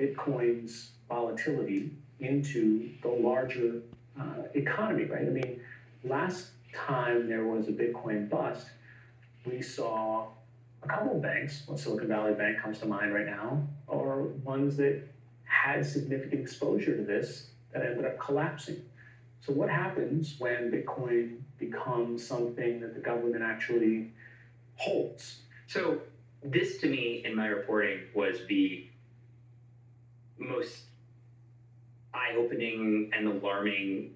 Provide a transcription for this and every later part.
Bitcoin's volatility into the larger economy, right? I mean, last time there was a Bitcoin bust, we saw a couple of banks, well, Silicon Valley Bank comes to mind right now, or ones that had significant exposure to this that ended up collapsing. So what happens when Bitcoin becomes something that the government actually holds? So this to me in my reporting was the most eye-opening and alarming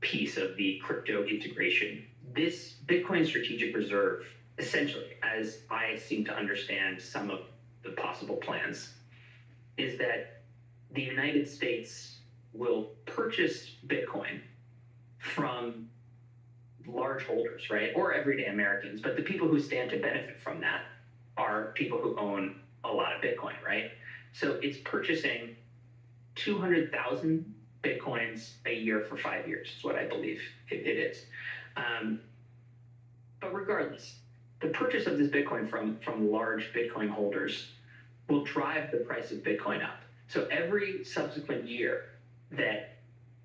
piece of the crypto integration. This Bitcoin strategic reserve, essentially, as I seem to understand some of the possible plans, is that the United States will purchase Bitcoin from large holders, right? Or everyday Americans, but the people who stand to benefit from that are people who own a lot of Bitcoin, right? So it's purchasing 200,000 Bitcoins a year for 5 years, is what I believe it is. But regardless, the purchase of this Bitcoin from large Bitcoin holders will drive the price of Bitcoin up. So every subsequent year that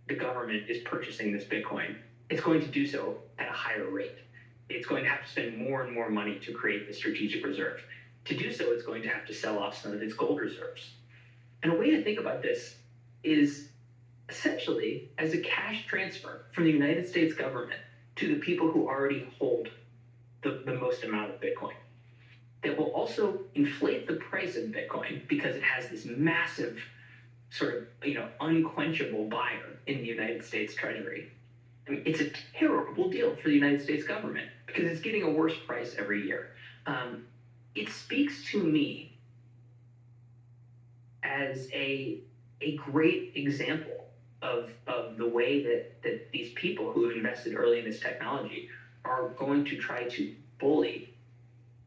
the government is purchasing this Bitcoin, it's going to do so at a higher rate. It's going to have to spend more and more money to create the strategic reserve. To do so, it's going to have to sell off some of its gold reserves. And a way to think about this is essentially as a cash transfer from the United States government to the people who already hold the most amount of Bitcoin. That will also inflate the price of Bitcoin because it has this massive sort of, unquenchable buyer in the United States Treasury. I mean, it's a terrible deal for the United States government because it's getting a worse price every year. It speaks to me as a great example of the way that these people who have invested early in this technology are going to try to bully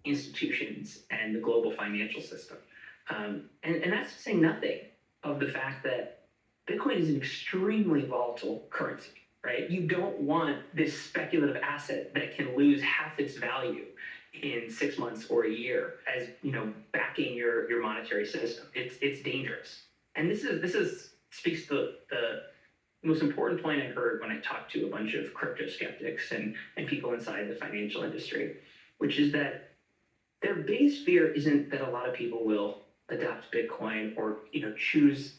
institutions and the global financial system. And that's to say nothing of the fact that Bitcoin is an extremely volatile currency, right? You don't want this speculative asset that can lose half its value in 6 months or a year as backing your monetary system. It's dangerous. And this speaks to the most important point I heard when I talked to a bunch of crypto skeptics and people inside the financial industry, which is that their biggest fear isn't that a lot of people will adopt Bitcoin or choose